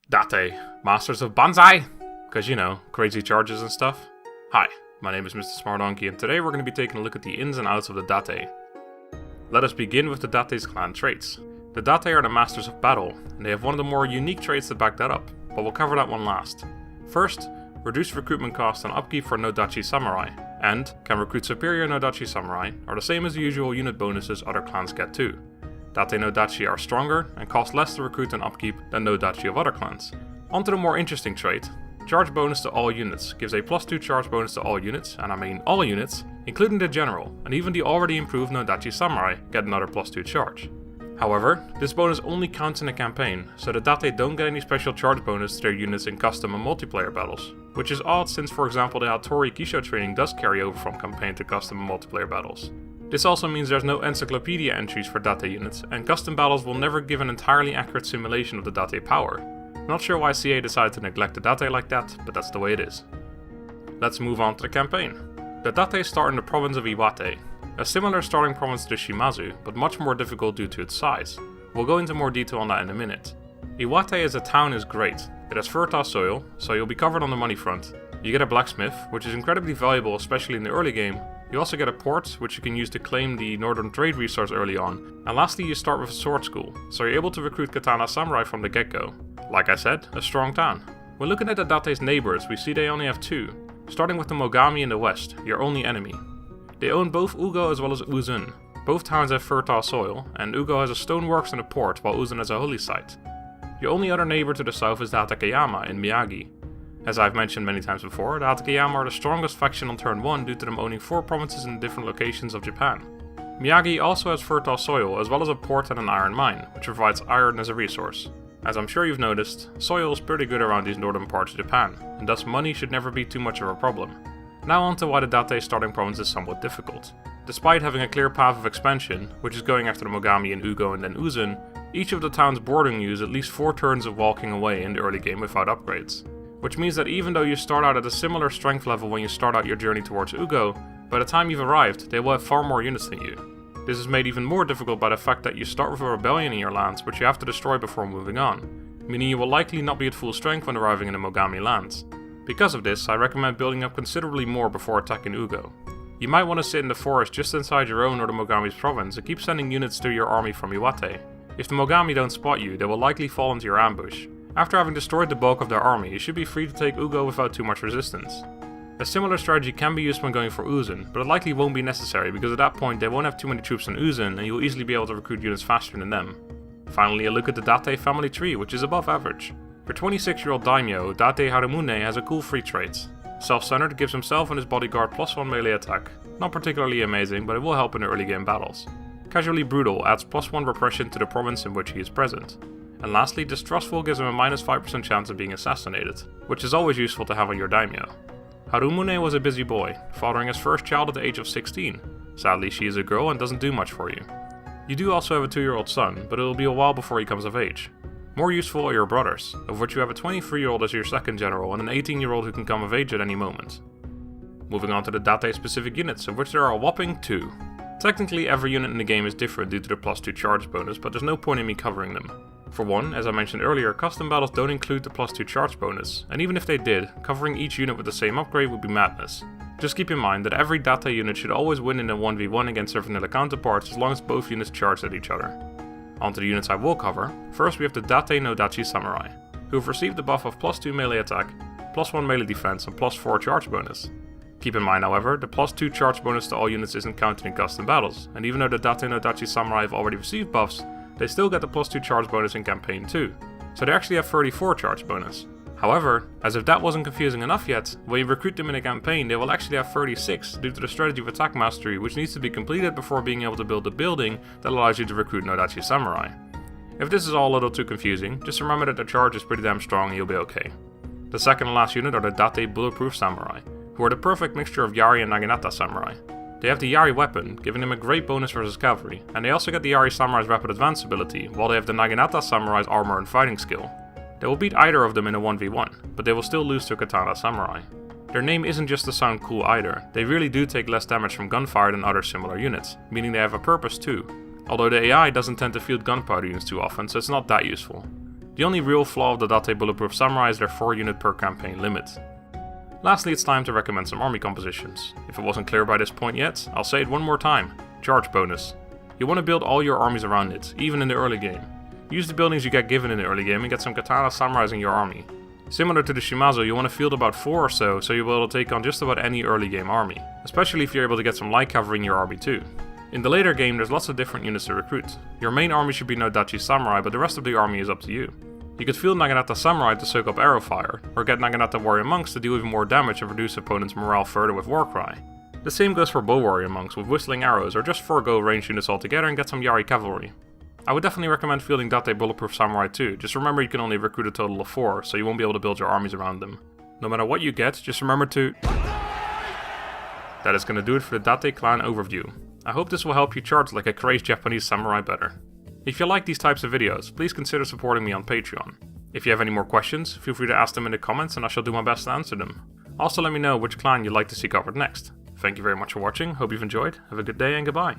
Date, masters of Banzai! Because, you know, crazy charges and stuff. Hi, my name is MrSmartDonkey, and today we're going to be taking a look at the ins and outs of the Date. Let us begin with the Date's clan traits. The Date are the masters of battle, and they have one of the more unique traits that back that up, but we'll cover that one last. First, reduced recruitment cost and upkeep for no-dachi samurai, and can recruit superior no-dachi samurai, are the same as the usual unit bonuses other clans get too. Date no-dachi are stronger and cost less to recruit and upkeep than no-dachi of other clans. Onto the more interesting trait. Charge bonus to all units gives a +2 charge bonus to all units, and I mean all units, including the general, and even the already improved no-dachi samurai get another +2 charge. However, this bonus only counts in a campaign, so the Date don't get any special charge bonus to their units in custom and multiplayer battles, which is odd since for example the Hattori Kisho training does carry over from campaign to custom and multiplayer battles. This also means there's no encyclopedia entries for Date units, and custom battles will never give an entirely accurate simulation of the Date power. Not sure why CA decided to neglect the Date like that, but that's the way it is. Let's move on to the campaign. The Date start in the province of Iwate, a similar starting province to Shimazu, but much more difficult due to its size. We'll go into more detail on that in a minute. Iwate as a town is great. It has fertile soil, so you'll be covered on the money front. You get a blacksmith, which is incredibly valuable especially in the early game. You also get a port, which you can use to claim the northern trade resource early on. And lastly, you start with a sword school, so you're able to recruit katana samurai from the get-go. Like I said, a strong town. When looking at the Date's neighbors, we see they only have two, starting with the Mogami in the west, your only enemy. They own both Ugo as well as Uzun. Both towns have fertile soil, and Ugo has a stoneworks and a port, while Uzun has a holy site. Your only other neighbor to the south is the Hatakeyama in Miyagi. As I've mentioned many times before, the Hatakeyama are the strongest faction on turn 1 due to them owning 4 provinces in different locations of Japan. Miyagi also has fertile soil as well as a port and an iron mine, which provides iron as a resource. As I'm sure you've noticed, soil is pretty good around these northern parts of Japan, and thus money should never be too much of a problem. Now on to why the Date starting province is somewhat difficult. Despite having a clear path of expansion, which is going after the Mogami and Ugo and then Uzun, each of the towns bordering you is at least 4 turns of walking away in the early game without upgrades. Which means that even though you start out at a similar strength level when you start out your journey towards Ugo, by the time you've arrived, they will have far more units than you. This is made even more difficult by the fact that you start with a rebellion in your lands which you have to destroy before moving on, meaning you will likely not be at full strength when arriving in the Mogami lands. Because of this, I recommend building up considerably more before attacking Ugo. You might want to sit in the forest just inside your own or the Mogami's province and keep sending units to your army from Iwate. If the Mogami don't spot you, they will likely fall into your ambush. After having destroyed the bulk of their army, you should be free to take Ugo without too much resistance. A similar strategy can be used when going for Uzun, but it likely won't be necessary because at that point they won't have too many troops in Uzun and you'll easily be able to recruit units faster than them. Finally, a look at the Date family tree, which is above average. For 26-year-old Daimyo, Date Harumune has a cool free trait. Self-centered gives himself and his bodyguard +1 melee attack. Not particularly amazing, but it will help in the early game battles. Casually brutal adds +1 repression to the province in which he is present. And lastly, distrustful gives him a -5% chance of being assassinated, which is always useful to have on your daimyo. Harumune was a busy boy, fathering his first child at the age of 16. Sadly, she is a girl and doesn't do much for you. You do also have a 2-year-old son, but it will be a while before he comes of age. More useful are your brothers, of which you have a 23-year-old as your second general and an 18-year-old who can come of age at any moment. Moving on to the Date specific units, of which there are a whopping 2. Technically every unit in the game is different due to the +2 charge bonus, but there's no point in me covering them. For one, as I mentioned earlier, custom battles don't include the +2 charge bonus, and even if they did, covering each unit with the same upgrade would be madness. Just keep in mind that every Date unit should always win in a 1v1 against their vanilla counterparts as long as both units charge at each other. Onto the units I will cover. First we have the Date no-dachi samurai, who have received the buff of +2 melee attack, +1 melee defense and +4 charge bonus. Keep in mind however, the +2 charge bonus to all units isn't counted in custom battles, and even though the Date no-dachi samurai have already received buffs, they still get the +2 charge bonus in campaign too, so they actually have 34 charge bonus. However, as if that wasn't confusing enough yet, when you recruit them in a campaign they will actually have 36 due to the strategy of attack mastery, which needs to be completed before being able to build a building that allows you to recruit no-dachi samurai. If this is all a little too confusing, just remember that the charge is pretty damn strong and you'll be okay. The second and last unit are the Date bulletproof samurai, who are the perfect mixture of Yari and Naginata samurai. They have the Yari weapon, giving them a great bonus versus cavalry, and they also get the Yari samurai's rapid advance ability, while they have the Naginata samurai's armor and fighting skill. They will beat either of them in a 1v1, but they will still lose to katana samurai. Their name isn't just to sound cool either, they really do take less damage from gunfire than other similar units, meaning they have a purpose too, although the AI doesn't tend to field gunpowder units too often, so it's not that useful. The only real flaw of the Date Bulletproof Samurai is their 4 unit per campaign limit. Lastly, it's time to recommend some army compositions. If it wasn't clear by this point yet, I'll say it one more time. Charge bonus. You want to build all your armies around it, even in the early game. Use the buildings you get given in the early game and get some katana samurais in your army. Similar to the Shimazu, you want to field about 4 or so you'll be able to take on just about any early game army, especially if you're able to get some light cavalry in your army too. In the later game, there's lots of different units to recruit. Your main army should be no Dachi Samurai, but the rest of the army is up to you. You could field Naginata Samurai to soak up arrow fire, or get Naginata Warrior Monks to do even more damage and reduce opponents' morale further with Warcry. The same goes for Bow Warrior Monks with Whistling Arrows, or just forego ranged units altogether and get some Yari Cavalry. I would definitely recommend fielding Date Bulletproof Samurai too, just remember you can only recruit a total of 4, so you won't be able to build your armies around them. No matter what you get, just remember to... That is going to do it for the Date clan overview. I hope this will help you charge like a crazed Japanese samurai better. If you like these types of videos, please consider supporting me on Patreon. If you have any more questions, feel free to ask them in the comments and I shall do my best to answer them. Also let me know which clan you'd like to see covered next. Thank you very much for watching, hope you've enjoyed, have a good day and goodbye.